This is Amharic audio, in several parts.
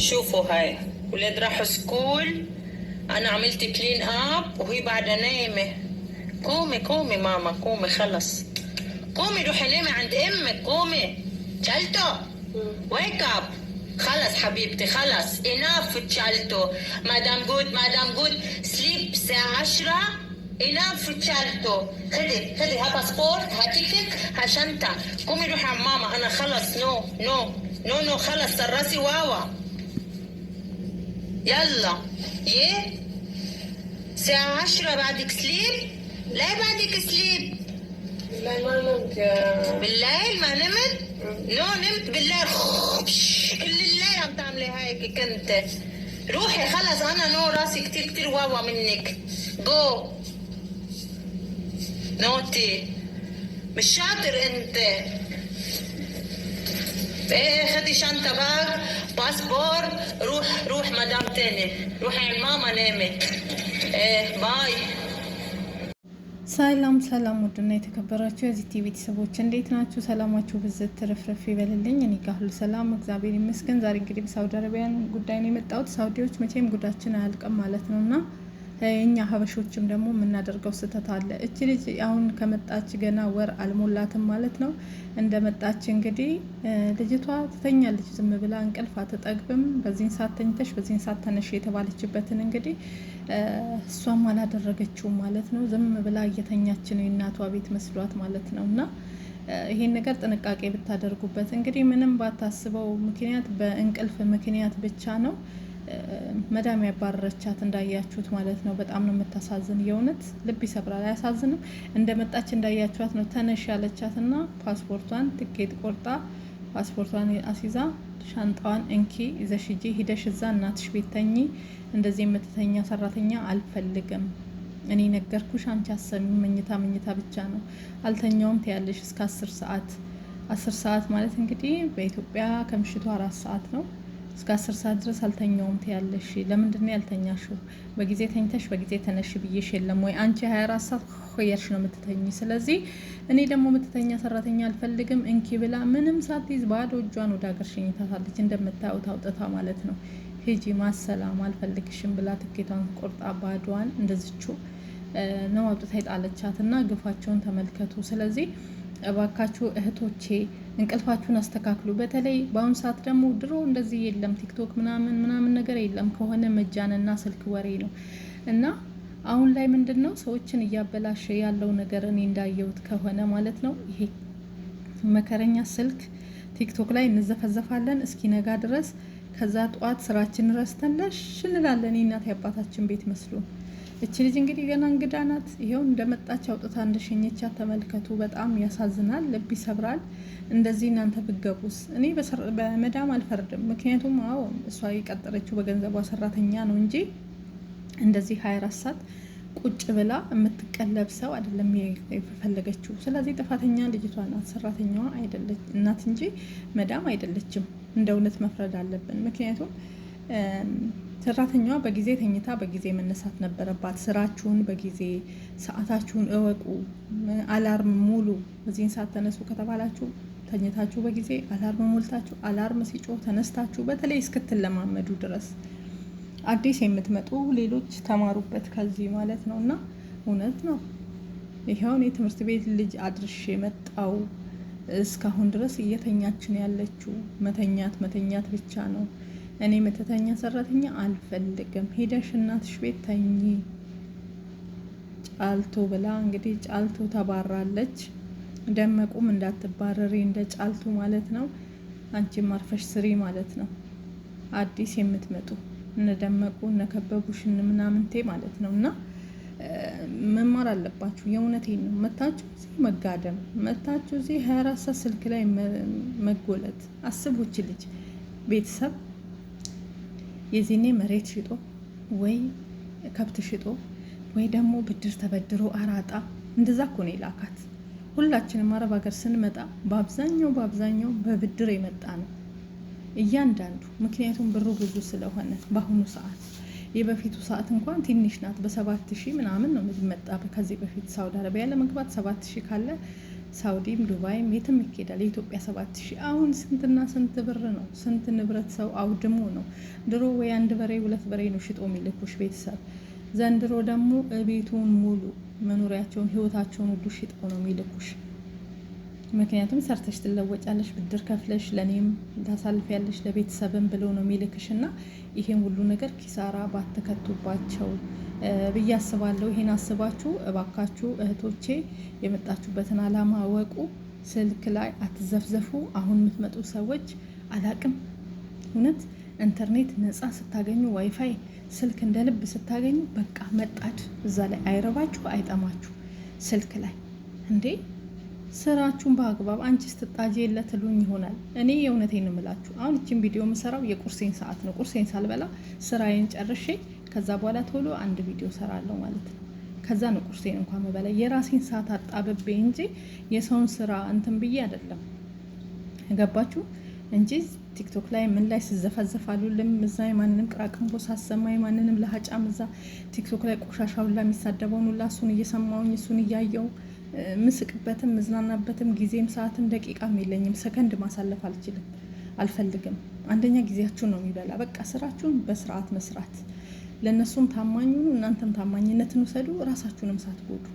شوفوا هاي ولاد راحوا سكول، انا عملت كلين اب وهي بعدها نايمه. قومي ماما، قومي خلص، قومي روحي نامي عند امك، قومي تشالتو ويك اب. خلص حبيبتي خلص، اناف تشالتو. مادام جود سليب الساعة 10. اناف تشالتو. خدي ها باسبورت، ها تيكت، ها شنطة. قومي روحي عند ماما. انا خلص نو خلص صار راسي واوا. يلا الساعة 10 بعدك سليب؟ لا بعدك سليب. بالله ما نمت بالليل ما نمت؟ نمت بالليل. كل الليل عم تعملي هيك كنت. روحي خلص، انا راسي كتير واوا منك. جو نوتي مش شاطر انت. ايه خدي شنطة باغ باسبور. روح مدام تاني، روحي عند ماما نامي. ايه باي. ሰላም ውድና የተከበራችሁ የዚህ ቲቪ ቤተሰቦች እንዴት ናችሁ? ሰላማችሁ ብዝት ትርፍርፍ ይበልልኝ። እኔ ጋር ሁሉ ሰላም እግዚአብሔር ይመስገን። ዛሬ እንግዲህ በሳውዲ አረቢያን ጉዳይ ነው የመጣሁት። ሳውዲዎች መቼም ጉዳችን አያልቅም ማለት ነውና እኛ ሀበሾችም ደግሞ የምናደርገው ስህተት አለ። እቺ ልጅ አሁን ከመጣች ገና ወር አልሞላትም ማለት ነው። እንደመጣች እንግዲህ ልጅቷ ትተኛለች ዝም ብላ፣ እንቅልፍ አትጠግብም። በዚህን ሰዓት ተኝተሽ በዚህን ሰዓት ተነሽ የተባለችበትን እንግዲህ እሷም አላደረገችውም ማለት ነው። ዝም ብላ እየተኛች ነው፣ የእናቷ ቤት መስሏት ማለት ነው። እና ይሄን ነገር ጥንቃቄ ብታደርጉበት። እንግዲህ ምንም ባታስበው ምክንያት በእንቅልፍ ምክንያት ብቻ ነው መዳም ያባረረቻት እንዳያችሁት ማለት ነው። በጣም ነው የምታሳዝን፣ የእውነት ልብ ይሰብራል። አያሳዝንም? እንደመጣች እንዳያችኋት ነው ተነሽ ያለቻትና ፓስፖርቷን ትኬት ቆርጣ ፓስፖርቷን አሲዛ ሻንጣዋን እንኪ ይዘሽ ሂጂ፣ ሂደሽ እዛ እናትሽ ቤት ተኚ። እንደዚህ የምትተኛ ሰራተኛ አልፈልግም። እኔ ነገርኩሽ፣ አንቺ አሰሚው መኝታ ብቻ ነው። አልተኛውም ትያለሽ እስከ 10 ሰዓት ማለት እንግዲህ በኢትዮጵያ ከምሽቱ 4 ሰዓት ነው። እስከ 10 ሰዓት ድረስ አልተኛውም ትያለሽ። ለምንድን ነው ያልተኛሽው? በጊዜ ተኝተሽ በጊዜ ተነሽ ብዬሽ የለም ወይ? አንቺ 24 ሰዓት ሆያሽ ነው የምትተኝ። ስለዚህ እኔ ደግሞ የምትተኛ ሰራተኛ አልፈልግም እንኪ ብላ ምንም ሳትይዝ ባዶ እጇን ወደ ሀገር ሸኝታታለች። እንደምታዩት አውጥታ ማለት ነው። ሂጂ ማሰላም አልፈልግሽም ብላ ትኬቷን ቆርጣ ባዶዋን እንደዚቹ ነው አውጥታ የጣለቻት እና ግፋቸውን ተመልከቱ። ስለዚህ እባካችሁ እህቶቼ እንቅልፋችሁን አስተካክሉ። በተለይ በአሁኑ ሰዓት ደግሞ ድሮ እንደዚህ የለም ቲክቶክ ምናምን ነገር የለም። ከሆነ መጃንና ስልክ ወሬ ነው እና አሁን ላይ ምንድነው ሰዎችን እያበላሸ ያለው ነገር እኔ እንዳየሁት ከሆነ ማለት ነው ይሄ መከረኛ ስልክ ቲክቶክ ላይ እንዘፈዘፋለን እስኪነጋ ድረስ። ከዛ ጠዋት ስራችን ረስተን ለሽ እንላለን። እናት ያባታችን ቤት መስሎ። እቺ ልጅ እንግዲህ ገና እንግዳ ናት። ይሄው እንደመጣች አውጥታ እንደሸኘቻት ተመልከቱ። በጣም ያሳዝናል፣ ልብ ይሰብራል። እንደዚህ እናንተ ብትገቡስ? እኔ በመዳም አልፈርድም። ምክንያቱም አዎ እሷ የቀጠረችው በገንዘቧ ሰራተኛ ነው እንጂ እንደዚህ 24 ሰዓት ቁጭ ብላ የምትቀለብ ሰው አይደለም የፈለገችው። ስለዚህ ጥፋተኛ ልጅቷ ናት፣ ሰራተኛዋ አይደለች እናት እንጂ መዳም አይደለችም። እንደ እውነት መፍረድ አለብን። ምክንያቱም ሰራተኛዋ በጊዜ ተኝታ በጊዜ መነሳት ነበረባት። ስራችሁን በጊዜ ሰዓታችሁን እወቁ። አላርም ሙሉ። በዚህን ሰዓት ተነሱ ከተባላችሁ ተኝታችሁ በጊዜ አላርም ሞልታችሁ አላርም ሲጮህ ተነስታችሁ፣ በተለይ እስክትለማመዱ ድረስ አዲስ የምትመጡ ሌሎች ተማሩበት ከዚህ ማለት ነው። እና እውነት ነው ይሄውን የትምህርት ቤት ልጅ አድርሼ መጣው እስካሁን ድረስ እየተኛችን ያለችው መተኛት ብቻ ነው። እኔ መተተኛ ሰራተኛ አልፈልግም። ሄደሽ እናትሽ ቤት ተኚ ጫልቱ ብላ እንግዲህ ጫልቱ ተባራለች። ደመቁም እንዳትባረሪ እንደ ጫልቱ ማለት ነው። አንቺም አርፈሽ ስሪ ማለት ነው። አዲስ የምትመጡ እነደመቁ እነከበቡሽ ምናምንቴ ማለት ነው። እና መማር አለባችሁ። የእውነቴን ነው። መታችሁ እዚህ መጋደም፣ መታችሁ እዚህ 24 ሰዓት ስልክ ላይ መጎለት። አስቦች ልጅ ቤተሰብ የዚህኔ መሬት ሽጦ ወይ ከብት ሽጦ ወይ ደግሞ ብድር ተበድሮ አራጣ እንደዛ እኮ ነው የላካት። ሁላችንም አረብ ሀገር ስንመጣ በአብዛኛው በብድር የመጣ ነው እያንዳንዱ። ምክንያቱም ብሩ ብዙ ስለሆነ በአሁኑ ሰዓት። የበፊቱ ሰዓት እንኳን ትንሽ ናት። በ7000 ምናምን ነው የምትመጣ። ከዚህ በፊት ሳውዲ አረቢያ ለመግባት 7000 ካለ ሳውዲም ዱባይም የትም ይኬዳል። የኢትዮጵያ 7000 አሁን ስንትና ስንት ብር ነው? ስንት ንብረት ሰው አውድሞ ነው። ድሮ ወይ 1 በሬ 2 በሬ ነው ሽጦ የሚልኩሽ ቤተሰብ። ዘንድሮ ደግሞ ቤቱን ሙሉ መኖሪያቸውን ህይወታቸውን ሁሉ ሽጠው ነው የሚልኩሽ። ምክንያቱም ሰርተሽ ትለወጫለሽ፣ ብድር ከፍለሽ ለኔም ታሳልፊያለሽ ለቤተሰብም ብለው ነው የሚልክሽ። እና ይሄን ሁሉ ነገር ኪሳራ ባትከቱባቸው ብዬ አስባለሁ። ይሄን አስባችሁ እባካችሁ እህቶቼ የመጣችሁበትን አላማ አወቁ። ስልክ ላይ አትዘፍዘፉ። አሁን የምትመጡ ሰዎች አላቅም፣ እውነት ኢንተርኔት ነፃ ስታገኙ ዋይፋይ ስልክ እንደ ልብ ስታገኙ በቃ መጣድ እዛ ላይ አይረባችሁ አይጠማችሁ። ስልክ ላይ እንዴ ስራችሁን በአግባብ አንቺ ስትጣጂ የለ ትሉኝ ይሆናል። እኔ የእውነቴን እምላችሁ አሁን እቺን ቪዲዮ የምሰራው የቁርሴን ሰዓት ነው። ቁርሴን ሳልበላ ስራዬን ጨርሼ ከዛ በኋላ ቶሎ አንድ ቪዲዮ ሰራለሁ ማለት ነው። ከዛ ነው ቁርሴን እንኳን መበላ የራሴን ሰዓት አጣብቤ እንጂ የሰውን ስራ እንትን ብዬ አይደለም። ገባችሁ? እንጂ ቲክቶክ ላይ ምን ላይ ስዘፈዘፋሉ እዛ የማንንም ቅራቅንቦ ሳሰማ የማንንም ለሀጫም እዛ ቲክቶክ ላይ ቆሻሻው ላይ የሚሳደበውን ሁላ እሱን እየሰማውኝ እሱን እያየው ምስቅበትም መዝናናበትም ጊዜም ሰዓትም ደቂቃም የለኝም። ሰከንድ ማሳለፍ አልችልም፣ አልፈልግም። አንደኛ ጊዜያችሁን ነው የሚበላ። በቃ ስራችሁን በስርዓት መስራት፣ ለእነሱም ታማኝ ሁኑ፣ እናንተም ታማኝነትን ውሰዱ፣ ራሳችሁንም ሳትጎዱ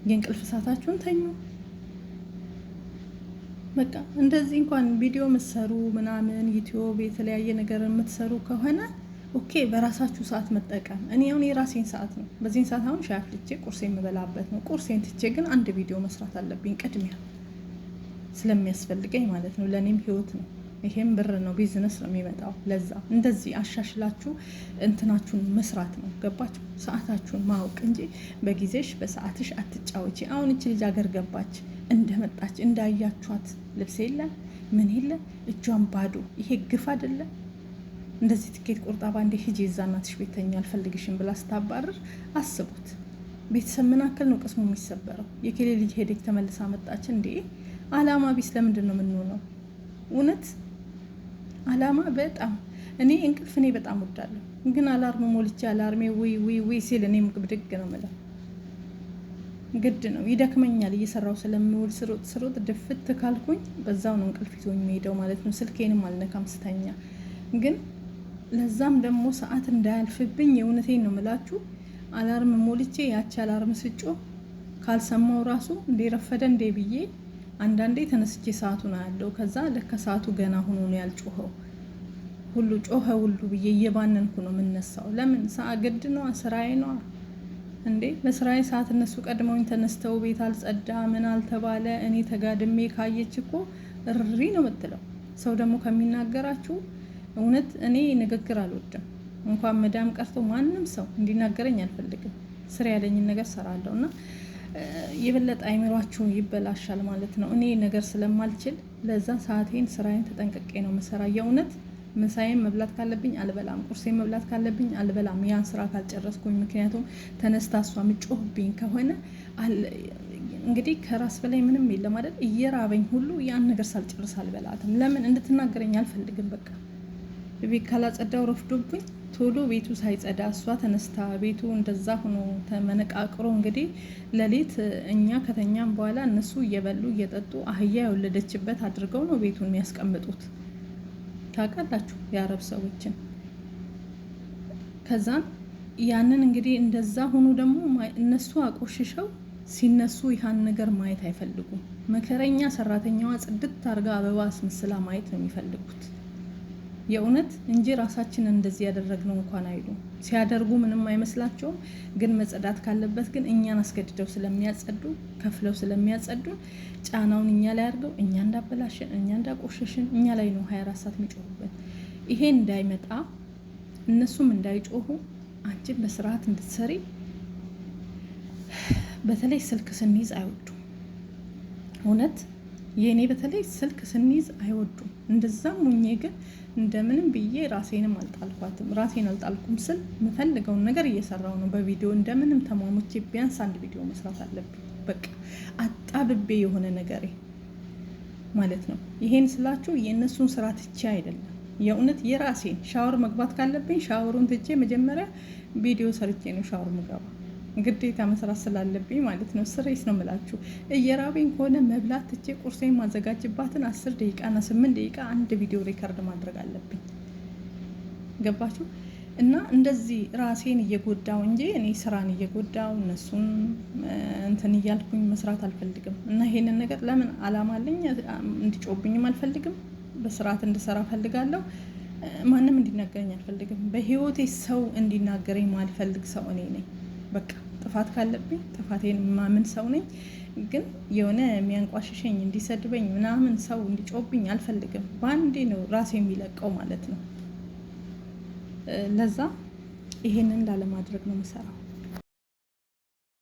የእንቅልፍ ሰዓታችሁን ተኙ። በቃ እንደዚህ እንኳን ቪዲዮ የምትሰሩ ምናምን ዩቲዩብ የተለያየ ነገር የምትሰሩ ከሆነ ኦኬ፣ በራሳችሁ ሰዓት መጠቀም። እኔ አሁን የራሴን ሰዓት ነው። በዚህን ሰዓት አሁን ሻይ አፍልቼ ቁርሴ የምበላበት ነው። ቁርሴን ትቼ ግን አንድ ቪዲዮ መስራት አለብኝ ቅድሚያ ስለሚያስፈልገኝ ማለት ነው። ለእኔም ህይወት ነው። ይሄም ብር ነው፣ ቢዝነስ ነው የሚመጣው። ለዛ እንደዚህ አሻሽላችሁ እንትናችሁን መስራት ነው። ገባችሁ? ሰዓታችሁን ማወቅ እንጂ በጊዜሽ በሰዓትሽ አትጫወቺ። አሁን እቺ ልጅ አገር ገባች እንደመጣች እንዳያችኋት ልብስ የለ ምን የለ እጇን ባዶ። ይሄ ግፍ አይደለ? እንደዚህ ትኬት ቆርጣ ባንዴ ሂጂ እዛ እናትሽ ቤት ተኛ አልፈልግሽም ብላ ስታባርር አስቡት። ቤተሰብ ምን አክል ነው ቅስሙ የሚሰበረው? የኬሌ ልጅ ሄደክ ተመልሳ መጣች እንዴ! አላማ ቢስ ለምንድን ነው የምንሆነው? እውነት አላማ በጣም እኔ እንቅልፍ እኔ በጣም ወዳለሁ፣ ግን አላርም ሞልቼ አላርሜ ዊ ሲል እኔም ብድግ ነው የምለው። ግድ ነው፣ ይደክመኛል። እየሰራው ስለምውል ስሮጥ ድፍት ካልኩኝ በዛው ነው እንቅልፍ ይዞኝ የሚሄደው ማለት ነው። ስልኬንም አልነካም ስተኛ። ግን ለዛም ደግሞ ሰዓት እንዳያልፍብኝ የእውነቴን ነው የምላችሁ አላርም ሞልቼ ያቺ አላርም ስጮ ካልሰማው ራሱ እንደ ረፈደ እንደ ብዬ አንዳንዴ ተነስቼ ሰዓቱን አያለው። ከዛ ለካ ሰዓቱ ገና ሆኖ ነው ያልጮኸው። ሁሉ ጮኸ ሁሉ ብዬ እየባነንኩ ነው የምነሳው። ለምን? ሰዓት ግድ ነው፣ ስራዬ ነው እንዴ። በስራዬ ሰዓት እነሱ ቀድመውኝ ተነስተው ቤት አልጸዳ ምን አልተባለ እኔ ተጋድሜ ካየች እኮ እሪ ነው የምትለው። ሰው ደግሞ ከሚናገራችሁ እውነት እኔ ንግግር አልወድም። እንኳን መዳም ቀርቶ ማንም ሰው እንዲናገረኝ አልፈልግም። ስራ ያለኝን ነገር ሰራለሁ እና የበለጠ አይምሯችሁ ይበላሻል ማለት ነው። እኔ ነገር ስለማልችል ለዛ ሰዓቴን ስራዬን ተጠንቅቄ ነው መሰራ። የእውነት ምሳዬን መብላት ካለብኝ አልበላም፣ ቁርሴን መብላት ካለብኝ አልበላም፣ ያን ስራ ካልጨረስኩኝ። ምክንያቱም ተነስታ እሷ ምጮህብኝ ከሆነ እንግዲህ ከራስ በላይ ምንም የለም አይደል? እየራበኝ ሁሉ ያን ነገር ሳልጨርስ አልበላትም። ለምን? እንድትናገረኝ አልፈልግም። በቃ ቤት ካላጸዳው ረፍዶብኝ ቶሎ ቤቱ ሳይጸዳ እሷ ተነስታ ቤቱ እንደዛ ሆኖ ተመነቃቅሮ እንግዲህ ሌሊት እኛ ከተኛም በኋላ እነሱ እየበሉ እየጠጡ አህያ የወለደችበት አድርገው ነው ቤቱን የሚያስቀምጡት። ታውቃላችሁ የአረብ ሰዎችን። ከዛን ያንን እንግዲህ እንደዛ ሆኖ ደግሞ እነሱ አቆሽሸው ሲነሱ ይሃን ነገር ማየት አይፈልጉም። መከረኛ ሰራተኛዋ ጽድት አርጋ አበባ አስመስላ ማየት ነው የሚፈልጉት የእውነት እንጂ ራሳችንን እንደዚህ ያደረግነው እንኳን አይሉ። ሲያደርጉ ምንም አይመስላቸውም። ግን መጸዳት ካለበት ግን እኛን አስገድደው ስለሚያጸዱ ከፍለው ስለሚያጸዱ ጫናውን እኛ ላይ አድርገው እኛ እንዳበላሽን እኛ እንዳቆሸሽን እኛ ላይ ነው 24 ሰዓት የሚጮሁበት። ይሄ እንዳይመጣ እነሱም እንዳይጮሁ አንቺን በስርዓት እንድትሰሪ። በተለይ ስልክ ስንይዝ አይወዱም። እውነት የኔ በተለይ ስልክ ስንይዝ አይወዱም። እንደዛም ሙኜ ግን እንደምንም ብዬ ራሴንም አልጣልኳትም። ራሴን አልጣልኩም ስል የምፈልገውን ነገር እየሰራው ነው በቪዲዮ እንደምንም ተሟሙቼ ቢያንስ አንድ ቪዲዮ መስራት አለብኝ። በቃ አጣብቤ የሆነ ነገር ማለት ነው። ይሄን ስላችሁ የእነሱን ስራ ትቼ አይደለም፣ የእውነት የራሴን ሻወር መግባት ካለብኝ ሻወሩን ትቼ መጀመሪያ ቪዲዮ ሰርቼ ነው ሻወር ምገባ። ግዴታ መስራት ስላለብኝ ማለት ነው። ስሬስ ነው የምላችሁ። እየራበኝ ከሆነ መብላት ትቼ ቁርሴን ማዘጋጅባትን 10 ደቂቃና 8 ደቂቃ አንድ ቪዲዮ ሪከርድ ማድረግ አለብኝ። ገባችሁ? እና እንደዚህ ራሴን እየጎዳው እንጂ እኔ ስራን እየጎዳው እነሱን እንትን እያልኩኝ መስራት አልፈልግም። እና ይሄንን ነገር ለምን አላማ አለኝ፣ እንዲጮብኝም አልፈልግም። በስርዓት እንድሰራ ፈልጋለሁ። ማንም እንዲናገረኝ አልፈልግም። በህይወቴ ሰው እንዲናገረኝ ማልፈልግ ሰው እኔ ነኝ። በቃ ጥፋት ካለብኝ ጥፋቴን ማምን ሰው ነኝ። ግን የሆነ የሚያንቋሽሸኝ እንዲሰድበኝ ምናምን ሰው እንዲጮብኝ አልፈልግም። በአንዴ ነው ራሴ የሚለቀው ማለት ነው። ለዛ ይሄንን ላለማድረግ ነው የምሰራው።